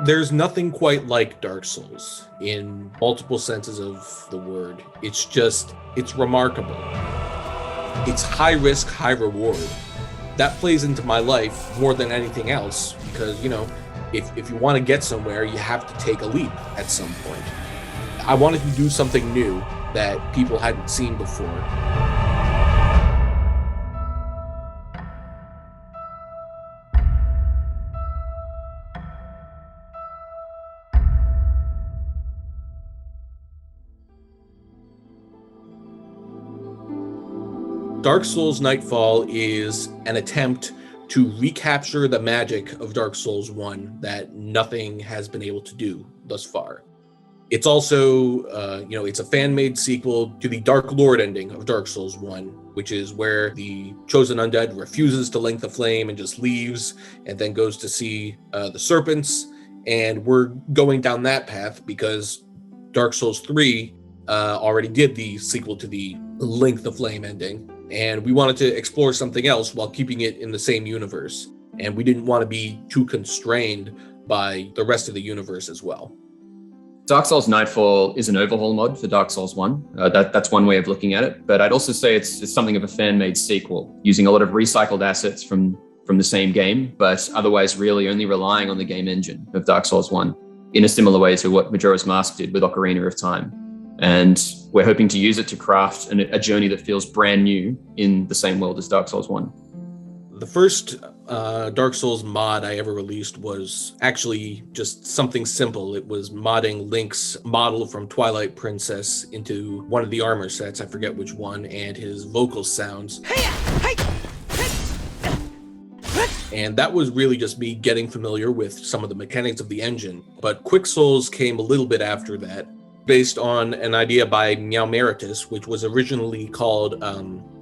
There's nothing quite like Dark Souls in multiple senses of the word. It's remarkable. It's high risk, high reward. That plays into my life more than anything else because, if you want to get somewhere, you have to take a leap at some point. I wanted to do something new that people hadn't seen before. Dark Souls Nightfall is an attempt to recapture the magic of Dark Souls 1 that nothing has been able to do thus far. It's also, it's a fan-made sequel to the Dark Lord ending of Dark Souls 1, which is where the chosen undead refuses to link the flame and just leaves and then goes to see the serpents. And we're going down that path because Dark Souls 3 already did the sequel to the Link the Flame ending. And we wanted to explore something else while keeping it in the same universe. And we didn't want to be too constrained by the rest of the universe as well. Dark Souls Nightfall is an overhaul mod for Dark Souls 1. That's one way of looking at it. But I'd also say it's something of a fan-made sequel, using a lot of recycled assets from the same game, but otherwise really only relying on the game engine of Dark Souls 1 in a similar way to what Majora's Mask did with Ocarina of Time. And we're hoping to use it to craft a journey that feels brand new in the same world as Dark Souls 1. The first Dark Souls mod I ever released was actually just something simple. It was modding Link's model from Twilight Princess into one of the armor sets, I forget which one, and his vocal sounds. And that was really just me getting familiar with some of the mechanics of the engine. But Quick Souls came a little bit after that, based on an idea by Meowmeritus, which was originally called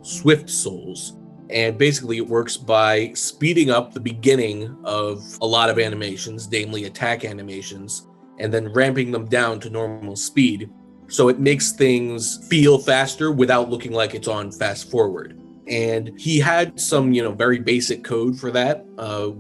Swift Souls. And basically it works by speeding up the beginning of a lot of animations, namely attack animations, and then ramping them down to normal speed. So it makes things feel faster without looking like it's on fast forward. And he had some, very basic code for that,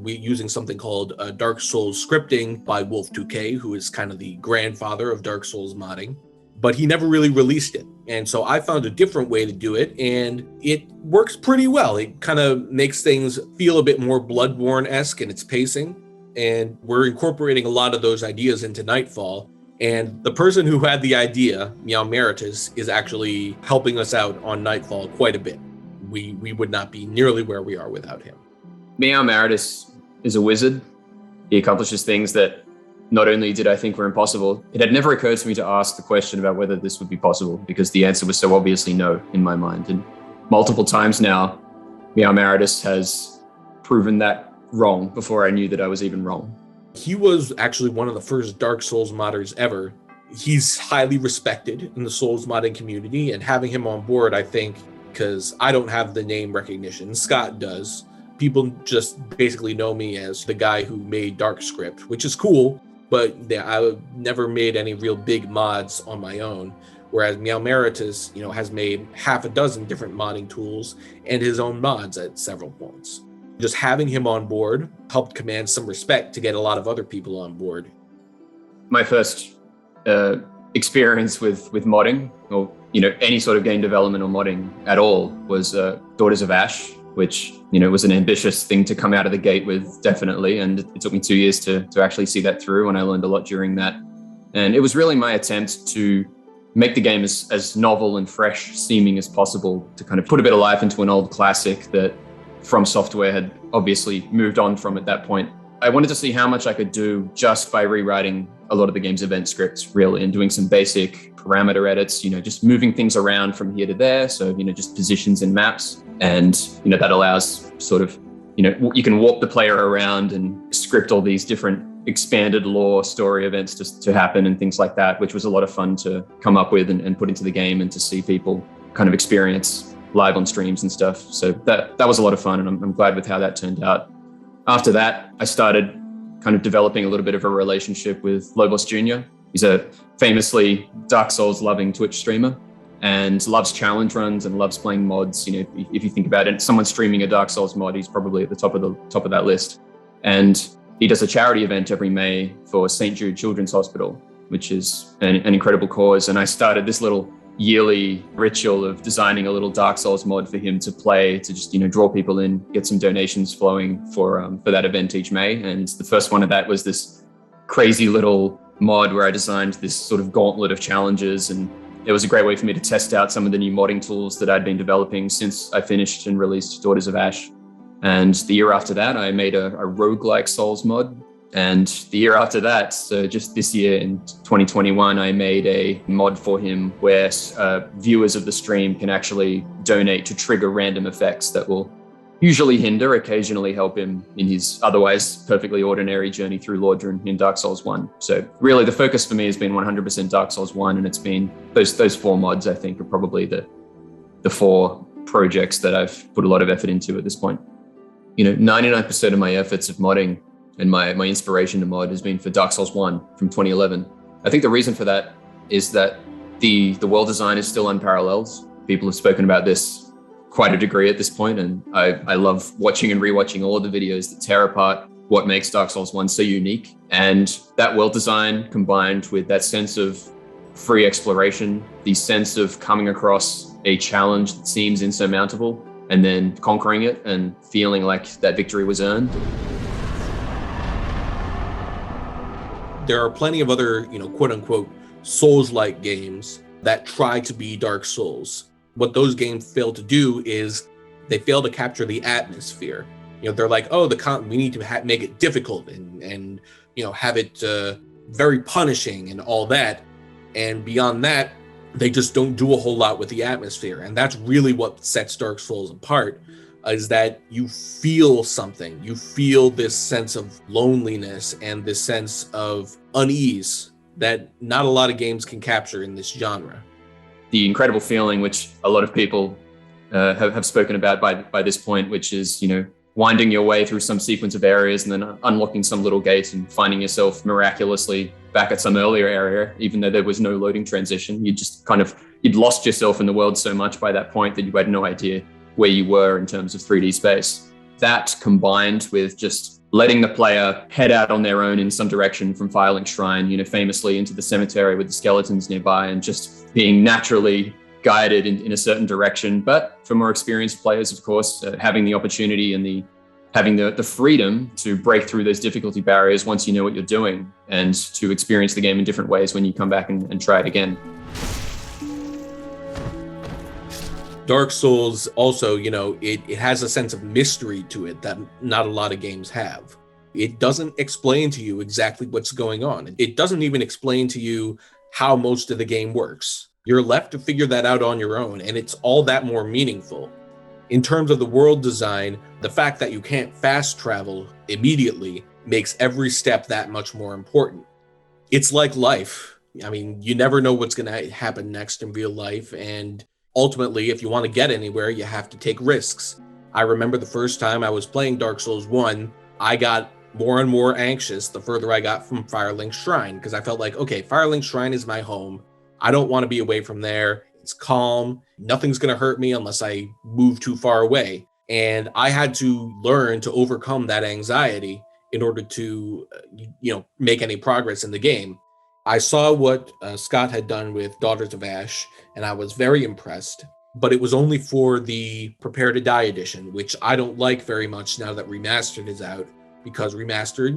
using something called Dark Souls scripting by Wolf2K, who is kind of the grandfather of Dark Souls modding. But he never really released it. And so I found a different way to do it, and it works pretty well. It kind of makes things feel a bit more Bloodborne-esque in its pacing. And we're incorporating a lot of those ideas into Nightfall. And the person who had the idea, Meowmeritus, is actually helping us out on Nightfall quite a bit. We would not be nearly where we are without him. Meowmeritus is a wizard. He accomplishes things that not only did I think were impossible, it had never occurred to me to ask the question about whether this would be possible because the answer was so obviously no in my mind. And multiple times now, Meowmeritus has proven that wrong before I knew that I was even wrong. He was actually one of the first Dark Souls modders ever. He's highly respected in the Souls modding community, and having him on board, I think, because I don't have the name recognition, Scott does. People just basically know me as the guy who made Darkscript, which is cool, but I never made any real big mods on my own. Whereas Meowmeritus, has made half a dozen different modding tools and his own mods at several points. Just having him on board helped command some respect to get a lot of other people on board. My first experience with modding, or any sort of game development or modding at all, was Daughters of Ash, which was an ambitious thing to come out of the gate with, definitely, and it took me 2 years to actually see that through, and I learned a lot during that. And it was really my attempt to make the game as novel and fresh seeming as possible, to kind of put a bit of life into an old classic that From Software had obviously moved on from at that point. I wanted to see how much I could do just by rewriting a lot of the game's event scripts, really, and doing some basic parameter edits, just moving things around from here to there. So, just positions and maps. And, that allows sort of, you can warp the player around and script all these different expanded lore story events to happen and things like that, which was a lot of fun to come up with and put into the game and to see people kind of experience live on streams and stuff. So that was a lot of fun, and I'm glad with how that turned out. After that, I started kind of developing a little bit of a relationship with Lobos Jr. He's a famously Dark Souls loving Twitch streamer and loves challenge runs and loves playing mods. If you think about it, someone streaming a Dark Souls mod, he's probably at the top of that list. And he does a charity event every May for St. Jude Children's Hospital, which is an incredible cause. And I started this little yearly ritual of designing a little Dark Souls mod for him to play, to just, draw people in, get some donations flowing for that event each May. And the first one of that was this crazy little mod where I designed this sort of gauntlet of challenges. And it was a great way for me to test out some of the new modding tools that I'd been developing since I finished and released Daughters of Ash. And the year after that, I made a roguelike Souls mod. And the year after that, so just this year in 2021, I made a mod for him where viewers of the stream can actually donate to trigger random effects that will usually hinder, occasionally help him in his otherwise perfectly ordinary journey through Lordran in Dark Souls 1. So really the focus for me has been 100% Dark Souls 1, and it's been those 4 mods, I think, are probably the 4 projects that I've put a lot of effort into at this point. 99% of my efforts of modding and my inspiration to mod has been for Dark Souls 1 from 2011. I think the reason for that is that the world design is still unparalleled. People have spoken about this quite a degree at this point, and I love watching and rewatching all of the videos that tear apart what makes Dark Souls 1 so unique. And that world design combined with that sense of free exploration, the sense of coming across a challenge that seems insurmountable and then conquering it and feeling like that victory was earned. There are plenty of other, quote unquote, Souls-like games that try to be Dark Souls. What those games fail to do is they fail to capture the atmosphere. They're like, oh, we need to make it difficult and have it very punishing and all that. And beyond that, they just don't do a whole lot with the atmosphere. And that's really what sets Dark Souls apart, is that you feel something. You feel this sense of loneliness and this sense of unease that not a lot of games can capture in this genre. The incredible feeling, which a lot of people have spoken about by this point, which is, winding your way through some sequence of areas and then unlocking some little gate and finding yourself miraculously back at some earlier area, even though there was no loading transition. You'd lost yourself in the world so much by that point that you had no idea where you were in terms of 3D space. That combined with just letting the player head out on their own in some direction from Firelink Shrine, famously into the cemetery with the skeletons nearby, and just being naturally guided in a certain direction. But for more experienced players, of course, having the opportunity and having the freedom to break through those difficulty barriers once you know what you're doing, and to experience the game in different ways when you come back and try it again. Dark Souls also, it has a sense of mystery to it that not a lot of games have. It doesn't explain to you exactly what's going on. It doesn't even explain to you how most of the game works. You're left to figure that out on your own, and it's all that more meaningful. In terms of the world design, the fact that you can't fast travel immediately makes every step that much more important. It's like life. I mean, you never know what's going to happen next in real life, and ultimately, if you want to get anywhere, you have to take risks. I remember the first time I was playing Dark Souls 1, I got more and more anxious the further I got from Firelink Shrine, because I felt like, okay, Firelink Shrine is my home. I don't want to be away from there. It's calm. Nothing's going to hurt me unless I move too far away. And I had to learn to overcome that anxiety in order to, make any progress in the game. I saw what Scott had done with Daughters of Ash, and I was very impressed. But it was only for the Prepare to Die edition, which I don't like very much now that Remastered is out. Because Remastered,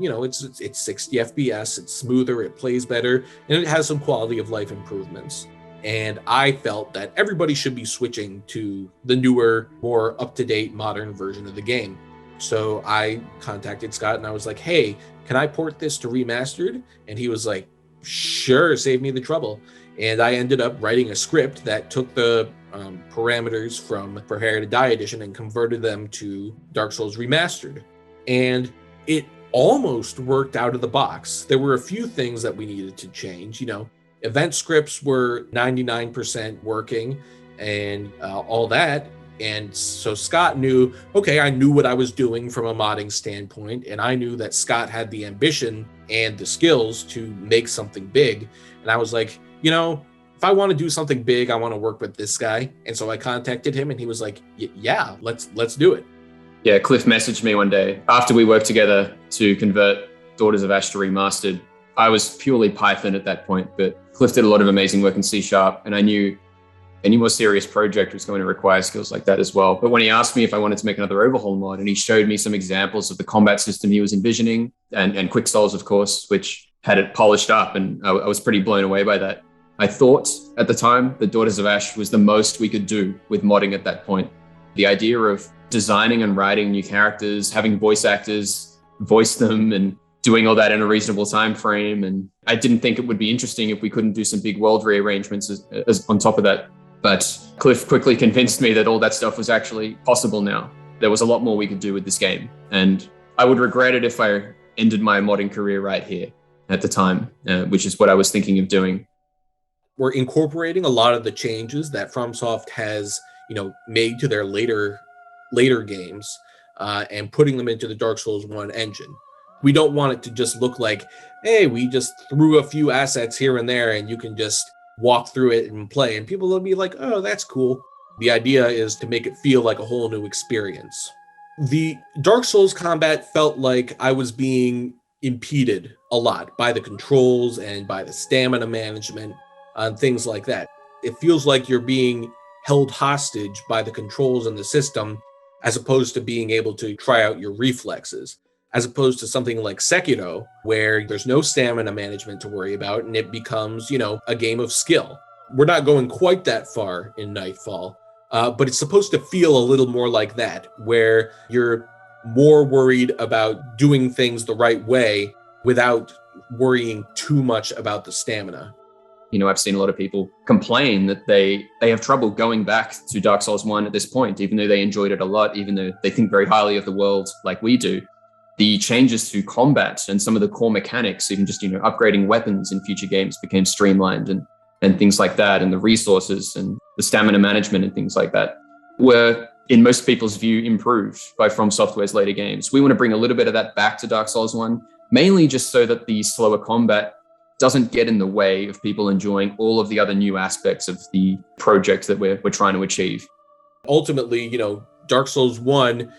it's 60 FPS, it's smoother, it plays better, and it has some quality of life improvements. And I felt that everybody should be switching to the newer, more up-to-date, modern version of the game. So I contacted Scott and I was like, hey, can I port this to Remastered? And he was like, sure, save me the trouble. And I ended up writing a script that took the parameters from Prepare to Die edition and converted them to Dark Souls Remastered. And it almost worked out of the box. There were a few things that we needed to change. Event scripts were 99% working and all that. And so Scott knew, okay, I knew what I was doing from a modding standpoint. And I knew that Scott had the ambition and the skills to make something big. And I was like, if I want to do something big, I want to work with this guy. And so I contacted him and he was like, yeah, let's do it. Yeah, Cliff messaged me one day after we worked together to convert Daughters of Ash Remastered, I was purely Python at that point, but Cliff did a lot of amazing work in C#, and I knew any more serious project was going to require skills like that as well. But when he asked me if I wanted to make another Overhaul mod, and he showed me some examples of the combat system he was envisioning, and Quick Souls, of course, which had it polished up, and I was pretty blown away by that. I thought at the time that Daughters of Ash was the most we could do with modding at that point. The idea of designing and writing new characters, having voice actors voice them, and doing all that in a reasonable time frame. And I didn't think it would be interesting if we couldn't do some big world rearrangements as on top of that. But Cliff quickly convinced me that all that stuff was actually possible now. There was a lot more we could do with this game. And I would regret it if I ended my modding career right here at the time, which is what I was thinking of doing. We're incorporating a lot of the changes that FromSoft has, made to their later games, and putting them into the Dark Souls 1 engine. We don't want it to just look like, hey, we just threw a few assets here and there and you can just walk through it and play. And people will be like, oh, that's cool. The idea is to make it feel like a whole new experience. The Dark Souls combat felt like I was being impeded a lot by the controls and by the stamina management and things like that. It feels like you're being held hostage by the controls and the system, as opposed to being able to try out your reflexes, as opposed to something like Sekiro, where there's no stamina management to worry about, and it becomes, a game of skill. We're not going quite that far in Nightfall, but it's supposed to feel a little more like that, where you're more worried about doing things the right way without worrying too much about the stamina. I've seen a lot of people complain that they have trouble going back to Dark Souls 1 at this point, even though they enjoyed it a lot, even though they think very highly of the world like we do. The changes to combat and some of the core mechanics, even just, upgrading weapons in future games became streamlined, and things like that, and the resources and the stamina management and things like that were, in most people's view, improved by From Software's later games. We want to bring a little bit of that back to Dark Souls 1, mainly just so that the slower combat doesn't get in the way of people enjoying all of the other new aspects of the project that we're trying to achieve. Ultimately, Dark Souls 1,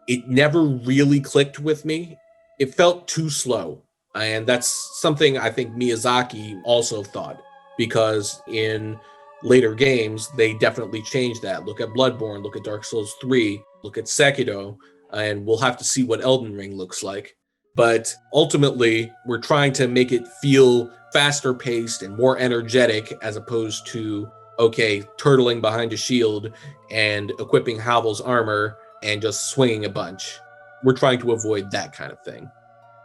it never really clicked with me. It felt too slow. And that's something I think Miyazaki also thought, because in later games, they definitely changed that. Look at Bloodborne, look at Dark Souls 3, look at Sekiro, and we'll have to see what Elden Ring looks like. But ultimately, we're trying to make it feel faster paced and more energetic, as opposed to, turtling behind a shield and equipping Havel's armor and just swinging a bunch. We're trying to avoid that kind of thing.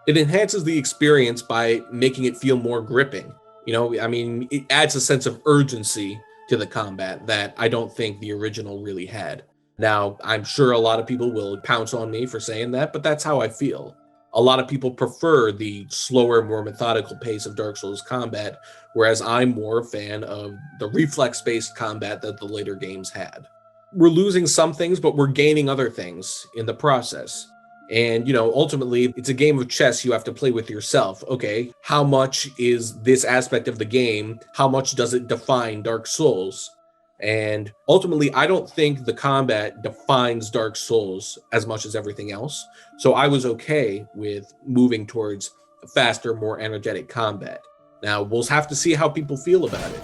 It enhances the experience by making it feel more gripping. It adds a sense of urgency to the combat that I don't think the original really had. Now, I'm sure a lot of people will pounce on me for saying that, but that's how I feel. A lot of people prefer the slower, more methodical pace of Dark Souls combat, whereas I'm more a fan of the reflex-based combat that the later games had. We're losing some things, but we're gaining other things in the process. And, ultimately, it's a game of chess you have to play with yourself. Okay, how much is this aspect of the game? How much does it define Dark Souls? And ultimately, I don't think the combat defines Dark Souls as much as everything else. So I was okay with moving towards a faster, more energetic combat. Now, we'll have to see how people feel about it.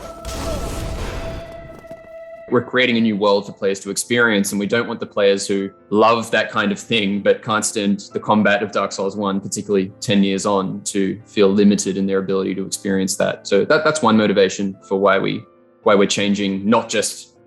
We're creating a new world for players to experience, and we don't want the players who love that kind of thing but can't stand the combat of Dark Souls 1, particularly 10 years on, to feel limited in their ability to experience that. So that's one motivation for why we're changing not just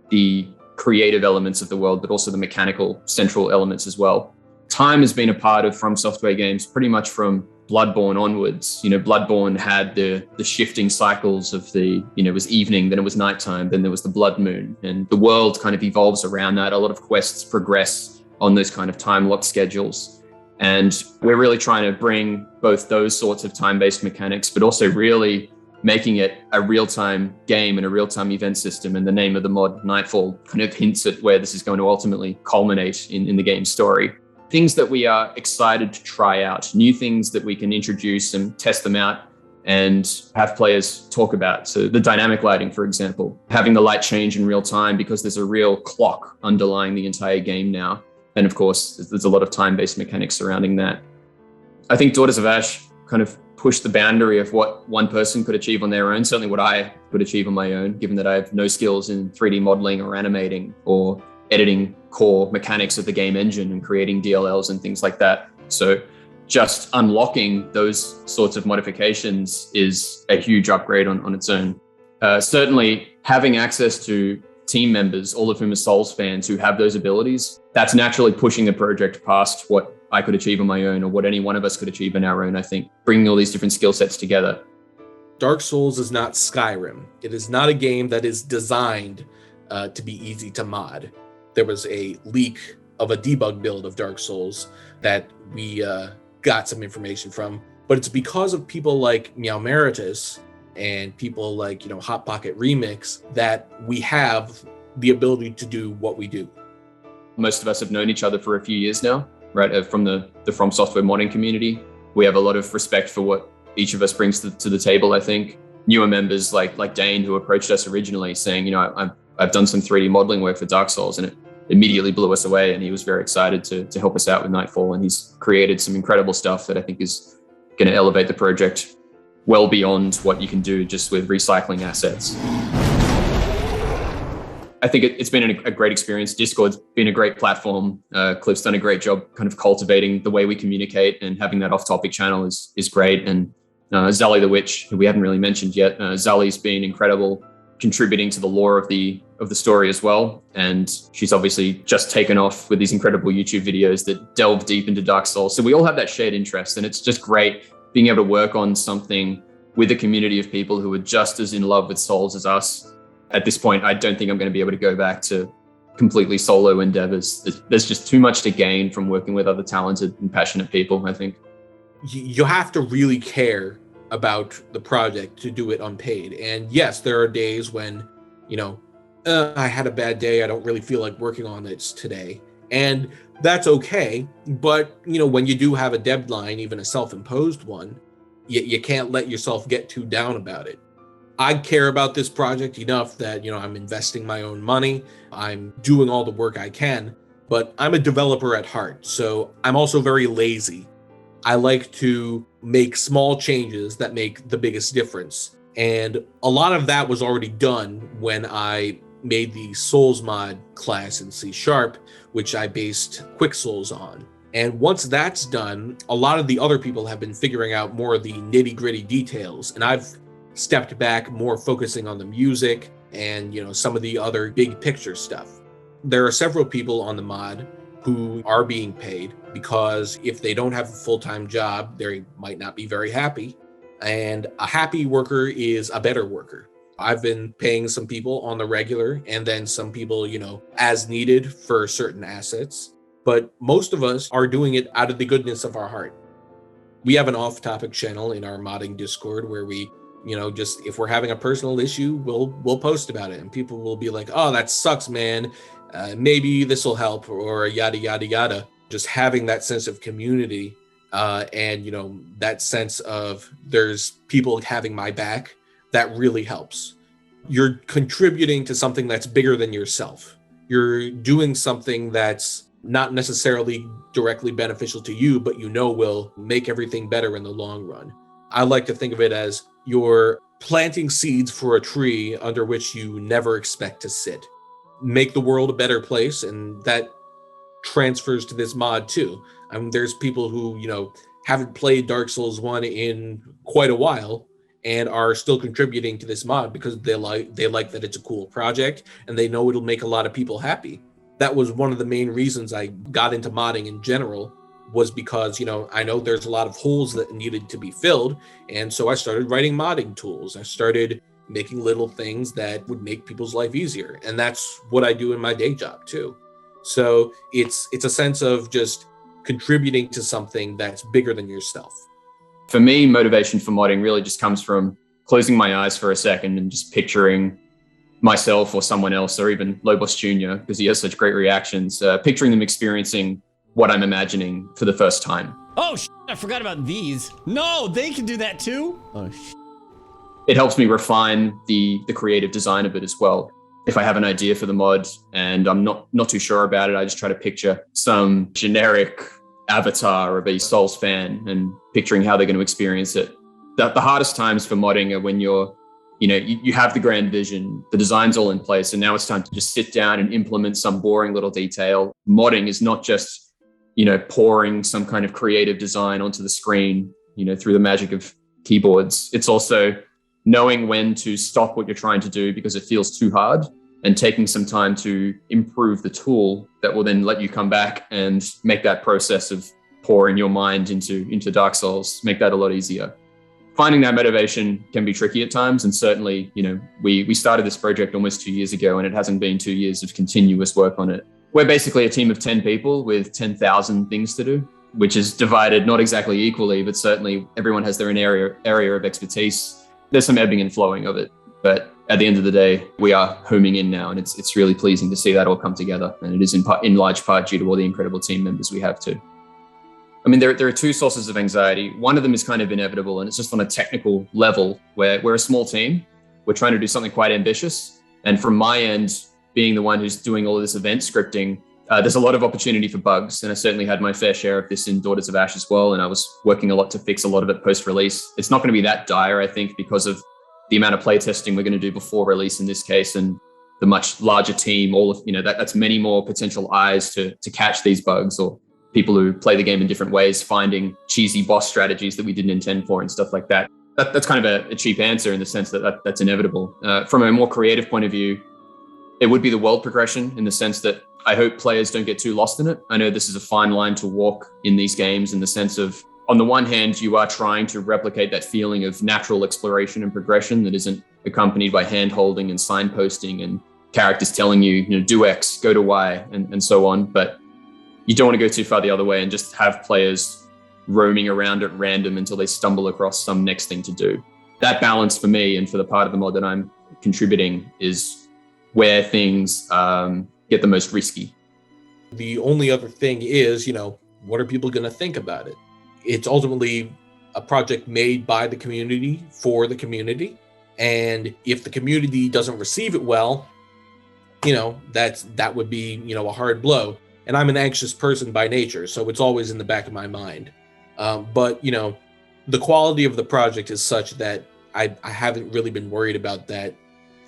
the creative elements of the world, but also the mechanical central elements as well. Time has been a part of From Software games pretty much from Bloodborne onwards. Bloodborne had the shifting cycles of it was evening, then it was nighttime, then there was the blood moon, and the world kind of evolves around that. A lot of quests progress on those kind of time-locked schedules. And we're really trying to bring both those sorts of time-based mechanics, but also really making it a real-time game and a real-time event system. And the name of the mod, Nightfall, kind of hints at where this is going to ultimately culminate in the game's story. Things that we are excited to try out, new things that we can introduce and test them out and have players talk about. So the dynamic lighting, for example, having the light change in real time because there's a real clock underlying the entire game now. And of course, there's a lot of time-based mechanics surrounding that. I think Daughters of Ash kind of pushed the boundary of what one person could achieve on their own, certainly what I could achieve on my own, given that I have no skills in 3D modeling or animating or editing core mechanics of the game engine and creating DLLs and things like that. So just unlocking those sorts of modifications is a huge upgrade on its own. Certainly having access to team members, all of whom are Souls fans who have those abilities, that's naturally pushing the project past what I could achieve on my own or what any one of us could achieve on our own, I think, bringing all these different skill sets together. Dark Souls is not Skyrim. It is not a game that is designed to be easy to mod. There was a leak of a debug build of Dark Souls that we got some information from, but it's because of people like Meowmeritus and people like, Hot Pocket Remix that we have the ability to do what we do. Most of us have known each other for a few years now, right? From the From Software modding community. We have a lot of respect for what each of us brings to the table, I think. Newer members like Dane, who approached us originally saying, I've done some 3D modeling work for Dark Souls, and it immediately blew us away. And he was very excited to help us out with Nightfall. And he's created some incredible stuff that I think is going to elevate the project well beyond what you can do just with recycling assets. I think it's been a great experience. Discord's been a great platform. Cliff's done a great job kind of cultivating the way we communicate, and having that off-topic channel is great. And Zali the Witch, who we haven't really mentioned yet, Zali's been incredible, contributing to the lore of the story as well. And she's obviously just taken off with these incredible YouTube videos that delve deep into Dark Souls. So we all have that shared interest, and it's just great being able to work on something with a community of people who are just as in love with Souls as us. At this point, I don't think I'm going to be able to go back to completely solo endeavors. There's just too much to gain from working with other talented and passionate people, I think. You have to really care about the project to do it unpaid. And yes, there are days when, I had a bad day. I don't really feel like working on this today. And that's okay. But, when you do have a deadline, even a self-imposed one, you can't let yourself get too down about it. I care about this project enough that, I'm investing my own money. I'm doing all the work I can, but I'm a developer at heart. So I'm also very lazy. I like to make small changes that make the biggest difference. And a lot of that was already done when I made the Souls mod class in C#, which I based Quick Souls on. And once that's done, a lot of the other people have been figuring out more of the nitty-gritty details. And I've stepped back, more focusing on the music and, some of the other big picture stuff. There are several people on the mod who are being paid, because if they don't have a full-time job, they might not be very happy. And a happy worker is a better worker. I've been paying some people on the regular, and then some people, as needed for certain assets. But most of us are doing it out of the goodness of our heart. We have an off-topic channel in our modding Discord where we, just if we're having a personal issue, we'll post about it, and people will be like, "Oh, that sucks, man. Maybe this will help," or yada yada yada. Just having that sense of community, and that sense of there's people having my back, that really helps. You're contributing to something that's bigger than yourself. You're doing something that's not necessarily directly beneficial to you, but will make everything better in the long run. I like to think of it as you're planting seeds for a tree under which you never expect to sit. Make the world a better place, and that transfers to this mod too. I mean, there's people who, haven't played Dark Souls 1 in quite a while and are still contributing to this mod because they like that it's a cool project and they know it'll make a lot of people happy. That was one of the main reasons I got into modding in general, was because, I know there's a lot of holes that needed to be filled. And so I started writing modding tools. I started making little things that would make people's life easier. And that's what I do in my day job too. So it's a sense of just contributing to something that's bigger than yourself. For me, motivation for modding really just comes from closing my eyes for a second and just picturing myself or someone else, or even Lobos Jr., because he has such great reactions, picturing them experiencing what I'm imagining for the first time. Oh, I forgot about these. No, they can do that too? Oh, It helps me refine the creative design of it as well. If I have an idea for the mod and I'm not too sure about it, I just try to picture some generic avatar of a Souls fan and picturing how they're going to experience it. The hardest times for modding are when you have the grand vision, the design's all in place, and now it's time to just sit down and implement some boring little detail. Modding is not just, pouring some kind of creative design onto the screen, through the magic of keyboards. It's also knowing when to stop what you're trying to do because it feels too hard, and taking some time to improve the tool that will then let you come back and make that process of pouring your mind into Dark Souls, make that a lot easier. Finding that motivation can be tricky at times. And certainly, we started this project almost 2 years ago, and it hasn't been 2 years of continuous work on it. We're basically a team of 10 people with 10,000 things to do, which is divided not exactly equally, but certainly everyone has their own area of expertise. There's some ebbing and flowing of it, but at the end of the day, we are homing in now, and it's really pleasing to see that all come together. And it is in large part due to all the incredible team members we have too. I mean, there are two sources of anxiety. One of them is kind of inevitable, and it's just on a technical level where we're a small team. We're trying to do something quite ambitious. And from my end, being the one who's doing all of this event scripting, there's a lot of opportunity for bugs. And I certainly had my fair share of this in Daughters of Ash as well. And I was working a lot to fix a lot of it post-release. It's not going to be that dire, I think, because of the amount of playtesting we're going to do before release in this case, and the much larger team, that's many more potential eyes to catch these bugs, or people who play the game in different ways, finding cheesy boss strategies that we didn't intend for and stuff like that. That's kind of a cheap answer in the sense that's inevitable. From a more creative point of view, it would be the world progression, in the sense that I hope players don't get too lost in it. I know this is a fine line to walk in these games, in the sense of, on the one hand, you are trying to replicate that feeling of natural exploration and progression that isn't accompanied by hand-holding and signposting and characters telling you, do X, go to Y, and so on. But you don't want to go too far the other way and just have players roaming around at random until they stumble across some next thing to do. That balance for me, and for the part of the mod that I'm contributing, is where things get the most risky. The only other thing is, what are people going to think about it? It's ultimately a project made by the community for the community. And if the community doesn't receive it well, that would be, a hard blow. And I'm an anxious person by nature, so it's always in the back of my mind. But the quality of the project is such that I haven't really been worried about that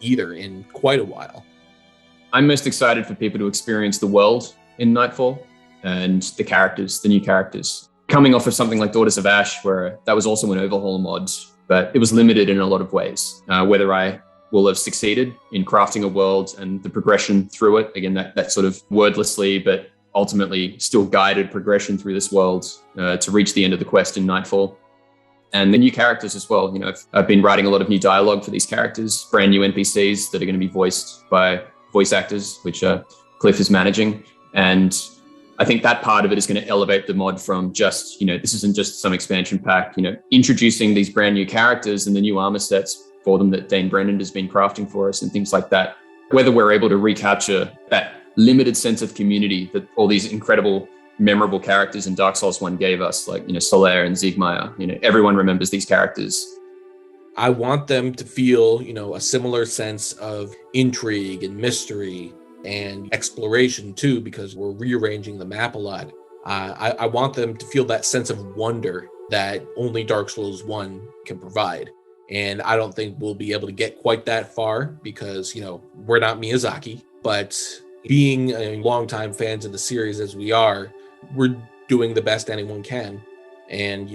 either in quite a while. I'm most excited for people to experience the world in Nightfall and the new characters. Coming off of something like Daughters of Ash, where that was also an overhaul mod, but it was limited in a lot of ways. Whether I will have succeeded in crafting a world and the progression through it, again, that sort of wordlessly, but ultimately still guided progression through this world to reach the end of the quest in Nightfall. And the new characters as well. I've been writing a lot of new dialogue for these characters, brand new NPCs that are going to be voiced by voice actors, which Cliff is managing. And I think that part of it is going to elevate the mod from just, this isn't just some expansion pack, introducing these brand new characters and the new armor sets for them that Dane Brennan has been crafting for us and things like that. Whether we're able to recapture that limited sense of community that all these incredible, memorable characters in Dark Souls 1 gave us, like, Solaire and Siegmeyer, everyone remembers these characters. I want them to feel, a similar sense of intrigue and mystery and exploration too, because we're rearranging the map a lot. I want them to feel that sense of wonder that only Dark Souls 1 can provide. And I don't think we'll be able to get quite that far because, we're not Miyazaki, but being a longtime fans of the series as we are, we're doing the best anyone can. And,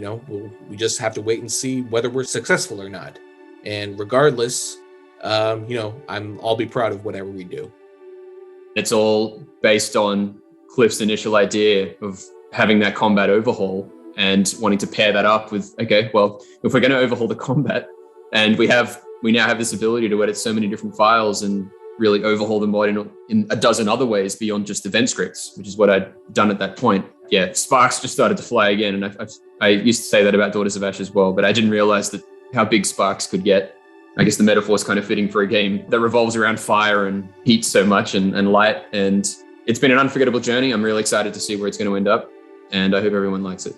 we just have to wait and see whether we're successful or not. And regardless, I'll be proud of whatever we do. It's all based on Cliff's initial idea of having that combat overhaul and wanting to pair that up with, okay, well, if we're going to overhaul the combat, and we now have this ability to edit so many different files and really overhaul the mod in a dozen other ways beyond just event scripts, which is what I'd done at that point. Yeah, sparks just started to fly again. And I used to say that about Daughters of Ash as well, but I didn't realize that how big sparks could get. I guess the metaphor is kind of fitting for a game that revolves around fire and heat so much and light. And it's been an unforgettable journey. I'm really excited to see where it's going to end up. And I hope everyone likes it.